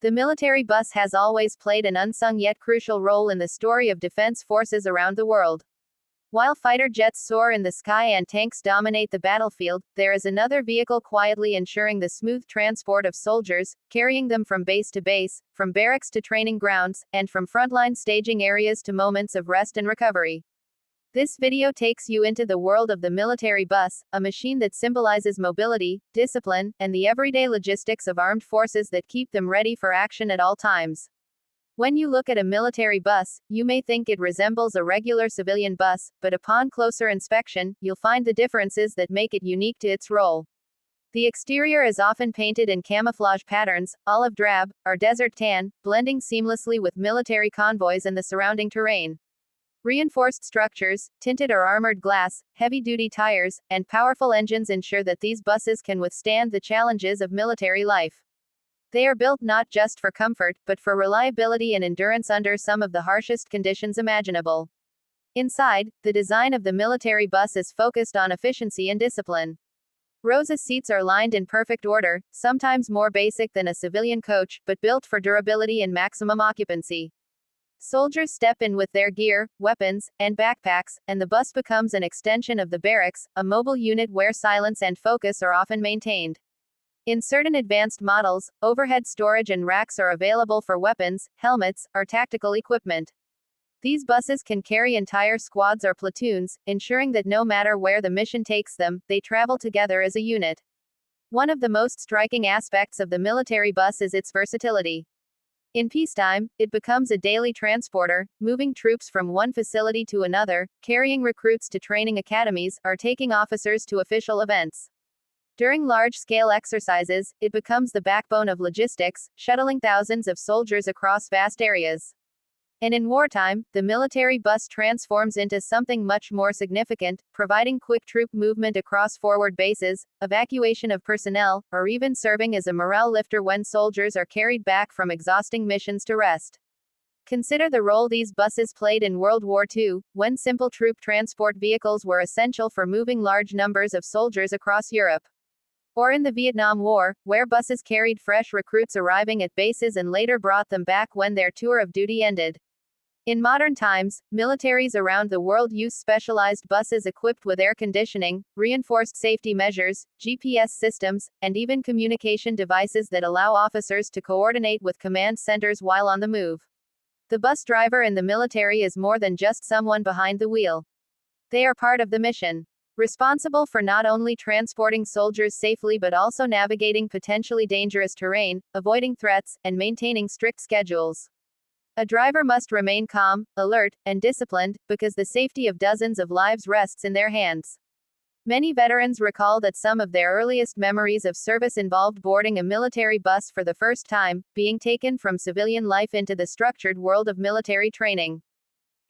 The military bus has always played an unsung yet crucial role in the story of defense forces around the world. While fighter jets soar in the sky and tanks dominate the battlefield, there is another vehicle quietly ensuring the smooth transport of soldiers, carrying them from base to base, from barracks to training grounds, and from frontline staging areas to moments of rest and recovery. This video takes you into the world of the military bus, a machine that symbolizes mobility, discipline, and the everyday logistics of armed forces that keep them ready for action at all times. When you look at a military bus, you may think it resembles a regular civilian bus, but upon closer inspection, you'll find the differences that make it unique to its role. The exterior is often painted in camouflage patterns, olive drab, or desert tan, blending seamlessly with military convoys and the surrounding terrain. Reinforced structures, tinted or armored glass, heavy-duty tires, and powerful engines ensure that these buses can withstand the challenges of military life. They are built not just for comfort, but for reliability and endurance under some of the harshest conditions imaginable. Inside, the design of the military bus is focused on efficiency and discipline. Rows of seats are lined in perfect order, sometimes more basic than a civilian coach, but built for durability and maximum occupancy. Soldiers step in with their gear, weapons, and backpacks, and the bus becomes an extension of the barracks, a mobile unit where silence and focus are often maintained. In certain advanced models, overhead storage and racks are available for weapons, helmets, or tactical equipment. These buses can carry entire squads or platoons, ensuring that no matter where the mission takes them, they travel together as a unit. One of the most striking aspects of the military bus is its versatility. In peacetime, it becomes a daily transporter, moving troops from one facility to another, carrying recruits to training academies, or taking officers to official events. During large-scale exercises, it becomes the backbone of logistics, shuttling thousands of soldiers across vast areas. And in wartime, the military bus transforms into something much more significant, providing quick troop movement across forward bases, evacuation of personnel, or even serving as a morale lifter when soldiers are carried back from exhausting missions to rest. Consider the role these buses played in World War II, when simple troop transport vehicles were essential for moving large numbers of soldiers across Europe. Or in the Vietnam War, where buses carried fresh recruits arriving at bases and later brought them back when their tour of duty ended. In modern times, militaries around the world use specialized buses equipped with air conditioning, reinforced safety measures, GPS systems, and even communication devices that allow officers to coordinate with command centers while on the move. The bus driver in the military is more than just someone behind the wheel. They are part of the mission, responsible for not only transporting soldiers safely but also navigating potentially dangerous terrain, avoiding threats, and maintaining strict schedules. A driver must remain calm, alert, and disciplined, because the safety of dozens of lives rests in their hands. Many veterans recall that some of their earliest memories of service involved boarding a military bus for the first time, being taken from civilian life into the structured world of military training.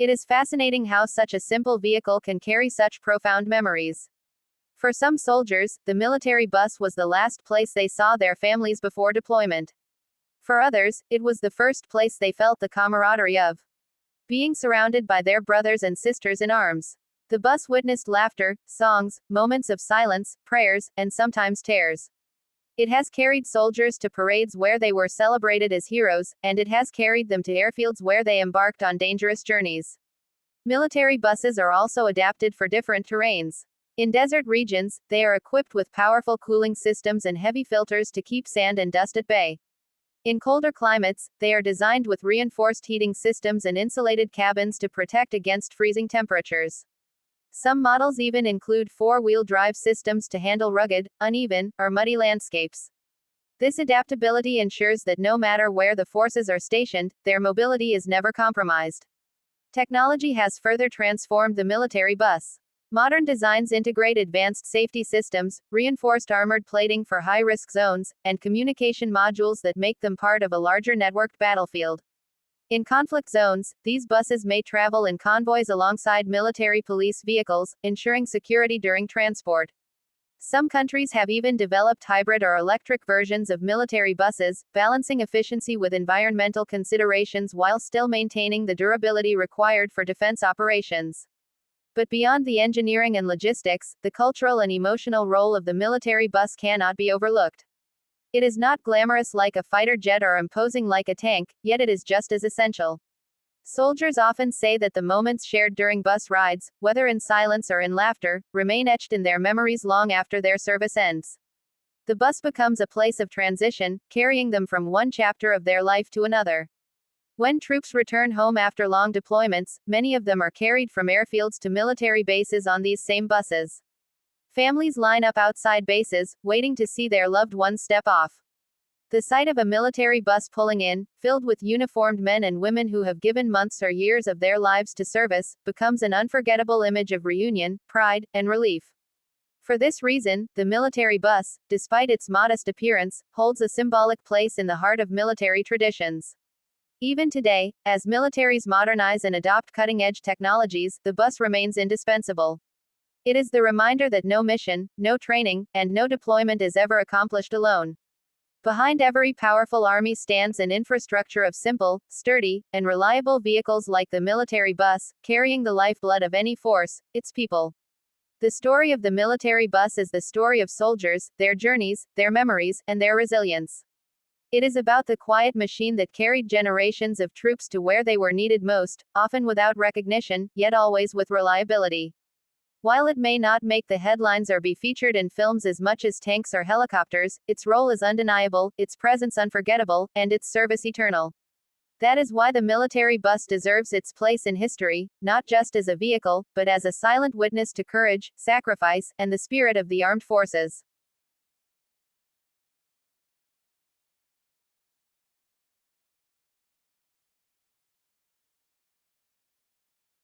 It is fascinating how such a simple vehicle can carry such profound memories. For some soldiers, the military bus was the last place they saw their families before deployment. For others, it was the first place they felt the camaraderie of being surrounded by their brothers and sisters in arms. The bus witnessed laughter, songs, moments of silence, prayers, and sometimes tears. It has carried soldiers to parades where they were celebrated as heroes, and it has carried them to airfields where they embarked on dangerous journeys. Military buses are also adapted for different terrains. In desert regions, they are equipped with powerful cooling systems and heavy filters to keep sand and dust at bay. In colder climates, they are designed with reinforced heating systems and insulated cabins to protect against freezing temperatures. Some models even include four-wheel drive systems to handle rugged, uneven, or muddy landscapes. This adaptability ensures that no matter where the forces are stationed, their mobility is never compromised. Technology has further transformed the military bus. Modern designs integrate advanced safety systems, reinforced armored plating for high-risk zones, and communication modules that make them part of a larger networked battlefield. In conflict zones, these buses may travel in convoys alongside military police vehicles, ensuring security during transport. Some countries have even developed hybrid or electric versions of military buses, balancing efficiency with environmental considerations while still maintaining the durability required for defense operations. But beyond the engineering and logistics, the cultural and emotional role of the military bus cannot be overlooked. It is not glamorous like a fighter jet or imposing like a tank, yet it is just as essential. Soldiers often say that the moments shared during bus rides, whether in silence or in laughter, remain etched in their memories long after their service ends. The bus becomes a place of transition, carrying them from one chapter of their life to another. When troops return home after long deployments, many of them are carried from airfields to military bases on these same buses. Families line up outside bases, waiting to see their loved ones step off. The sight of a military bus pulling in, filled with uniformed men and women who have given months or years of their lives to service, becomes an unforgettable image of reunion, pride, and relief. For this reason, the military bus, despite its modest appearance, holds a symbolic place in the heart of military traditions. Even today, as militaries modernize and adopt cutting-edge technologies, the bus remains indispensable. It is the reminder that no mission, no training, and no deployment is ever accomplished alone. Behind every powerful army stands an infrastructure of simple, sturdy, and reliable vehicles like the military bus, carrying the lifeblood of any force, its people. The story of the military bus is the story of soldiers, their journeys, their memories, and their resilience. It is about the quiet machine that carried generations of troops to where they were needed most, often without recognition, yet always with reliability. While it may not make the headlines or be featured in films as much as tanks or helicopters, its role is undeniable, its presence unforgettable, and its service eternal. That is why the military bus deserves its place in history, not just as a vehicle, but as a silent witness to courage, sacrifice, and the spirit of the armed forces.